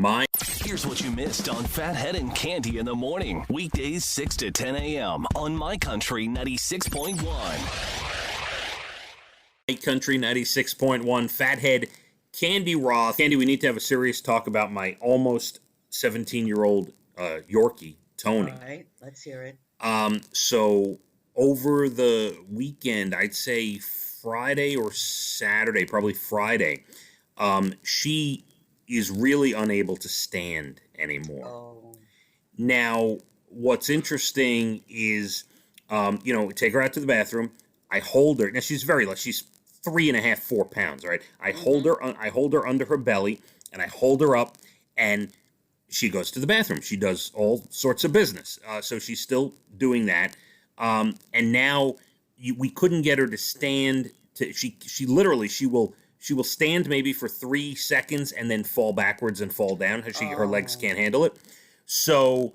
mind. Here's what you missed on Phathead and Cande in the morning. Weekdays 6 to 10 a.m. on My Country 96.1. My Country 96.1, Phathead, Cande Roth. Cande, we need to have a serious talk about my almost 17-year-old Yorkie, Tony. All right, let's hear it. So over the weekend, I'd say Friday or Saturday, probably Friday, she is really unable to stand anymore. Oh. Now, what's interesting is, take her out to the bathroom. I hold her. Now she's very light. She's 3.5, 4 pounds. Right. I hold her under her belly, and I hold her up, and she goes to the bathroom. She does all sorts of business. So she's still doing that. And now we couldn't get her to stand. She will stand maybe for 3 seconds and then fall backwards and fall down. Her legs can't handle it. So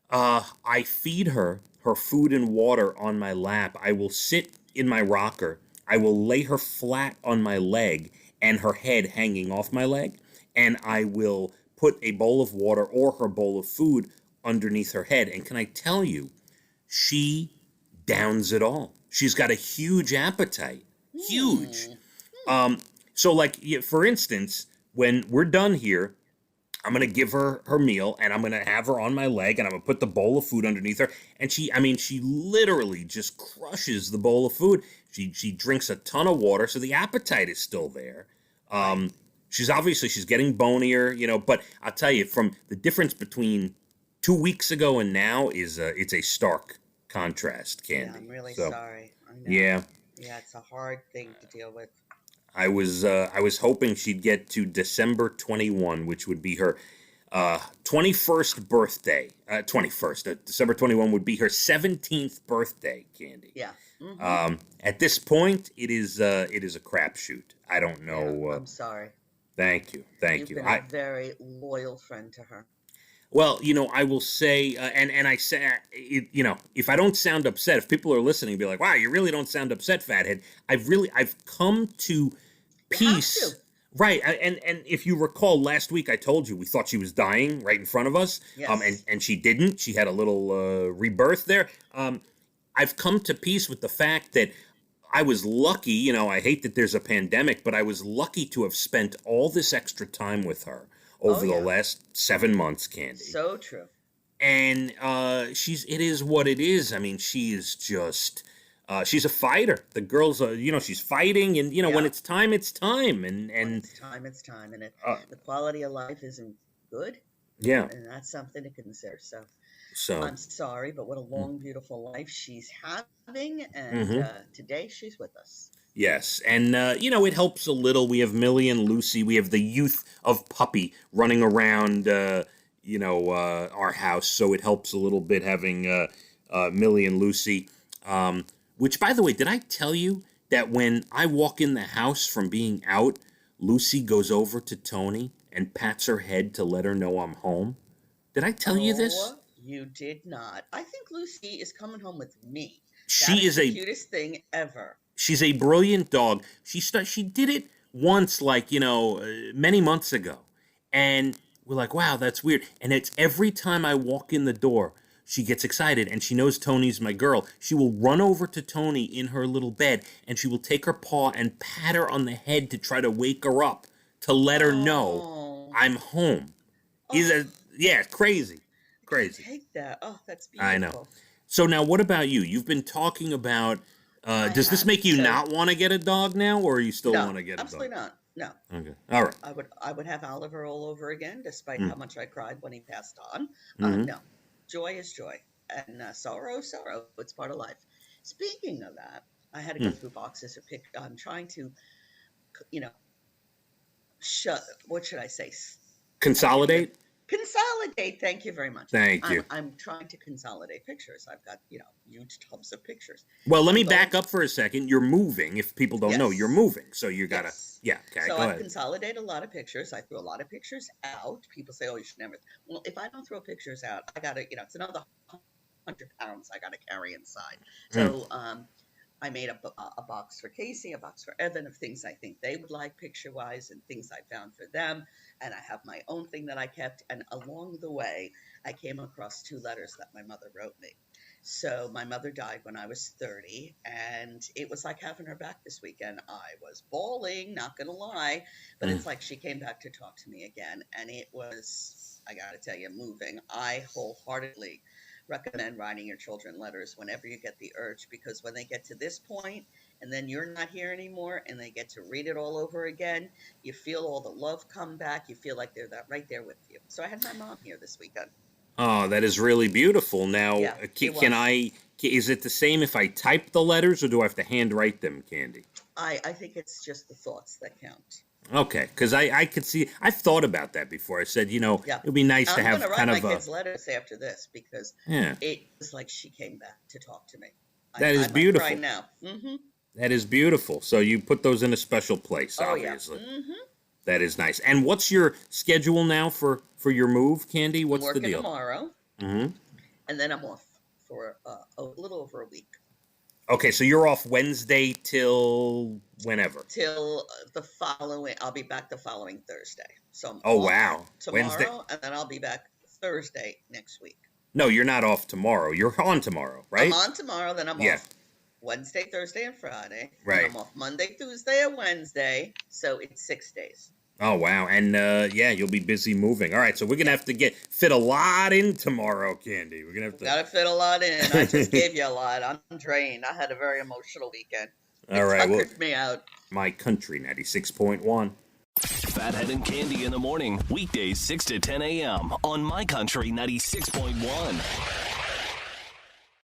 I feed her food and water on my lap. I will sit in my rocker. I will lay her flat on my leg and her head hanging off my leg. And I will put a bowl of water or her bowl of food underneath her head. And can I tell you, she downs it all. She's got a huge appetite. Huge. So, for instance, when we're done here, I'm going to give her her meal, and I'm going to have her on my leg, and I'm going to put the bowl of food underneath her. And she literally just crushes the bowl of food. She drinks a ton of water, so the appetite is still there. She's getting bonier, but I'll tell you, from the difference between 2 weeks ago and now it's a stark contrast, Cande. Yeah, I'm really sorry. I know. Yeah. Yeah, it's a hard thing to deal with. I was hoping she'd get to December 21, which would be her 21st birthday. December 21 would be her 17th birthday, Cande. Yeah. At this point, it is a crapshoot. I don't know. Yeah, I'm sorry. Thank you. You've been a very loyal friend to her. Well, I will say, and I say, if I don't sound upset, if people are listening, be like, wow, you really don't sound upset, Phathead. I've come to peace. Right. And if you recall, last week I told you we thought she was dying right in front of us. Yes. And she didn't. She had a little rebirth there. I've come to peace with the fact that I was lucky, I hate that there's a pandemic, but I was lucky to have spent all this extra time with her over the last 7 months, Cande. So true. And it is what it is. I mean, she is just, she's a fighter. The girl's, she's fighting, and, when it's time, it's time. And when it's time, it's time. And the quality of life isn't good. Yeah. And that's something to consider. So I'm sorry, but what a long, beautiful life she's having. And today she's with us. Yes, and, it helps a little. We have Millie and Lucy. We have the youth of Puppy running around, our house. So it helps a little bit having Millie and Lucy. Which, by the way, did I tell you that when I walk in the house from being out, Lucy goes over to Tony and pats her head to let her know I'm home? Did I tell you this? You did not. I think Lucy is coming home with me. She is the cutest thing ever. She's a brilliant dog. She did it once, many months ago. And we're like, wow, that's weird. And it's every time I walk in the door, she gets excited, and she knows Tony's my girl. She will run over to Tony in her little bed, and she will take her paw and pat her on the head to try to wake her up, to let her know I'm home. Crazy. Take that. Oh, that's beautiful. I know. So now what about you? You've been talking about... does this make you not want to get a dog now, or you still want to get a dog? Absolutely not. No. Okay. All right. I would have Oliver all over again, despite how much I cried when he passed on. No. Joy is joy, and sorrow is sorrow. It's part of life. Speaking of that, I had to go through boxes of I'm trying to, what should I say? Consolidate? Consolidate. Thank you very much. Thank you. I'm trying to consolidate pictures. I've got, huge tubs of pictures. Well, let me back up for a second. You're moving. If people don't know, you're moving. So you got to, okay, so go ahead. I consolidate a lot of pictures. I threw a lot of pictures out. People say, oh, you should never. Well, if I don't throw pictures out, I got to, it's another 100 pounds I got to carry inside. So I made a box for Casey, a box for Evan of things I think they would like picture-wise and things I found for them. And I have my own thing that I kept. And along the way, I came across 2 letters that my mother wrote me. So my mother died when I was 30, and it was like having her back this weekend. I was bawling, not gonna lie, but it's like she came back to talk to me again, and it was, I gotta tell you, moving. I wholeheartedly recommend writing your children letters whenever you get the urge, because when they get to this point and then you're not here anymore and they get to read it all over again, you feel all the love come back. You feel like they're right there with you. So I had my mom here this weekend. Oh, that is really beautiful. Now, Yeah, can I? Is it the same if I type the letters, or do I have to handwrite them, Candy? I think it's just the thoughts that count. Okay, because I could see. I've thought about that before. I said, Yeah. it would be nice to I'm have going to kind write of my a. kids letters after this because Yeah, it was like she came back to talk to me. that is I beautiful. might cry now. Mm-hmm. That is beautiful. So you put those in a special place, Oh, obviously. yeah. Mm-hmm. That is nice. And what's your schedule now for your move, Candy? I'm What's the working deal? tomorrow, Mm-hmm. and then I'm off for a little over a week. Okay, so you're off Wednesday till whenever. Till the following, I'll be back the following Thursday. So I'm Oh, off wow. tomorrow, Wednesday. and then I'll be back Thursday next week. No, you're not off tomorrow. You're on tomorrow, right? I'm on tomorrow, then I'm Yeah. off Wednesday, Thursday, and Friday. Right. And I'm off Monday, Tuesday, and Wednesday. So it's 6 days. Oh, wow. And yeah, you'll be busy moving. All right, so we're going to have to fit a lot in tomorrow, Candy. We're going to have to. Got to fit a lot in. I just gave you a lot. I'm drained. I had a very emotional weekend. All right, well, Tuckered me out. My Country 96.1. Phathead and Cande in the morning, weekdays 6 to 10 a.m. on My Country 96.1.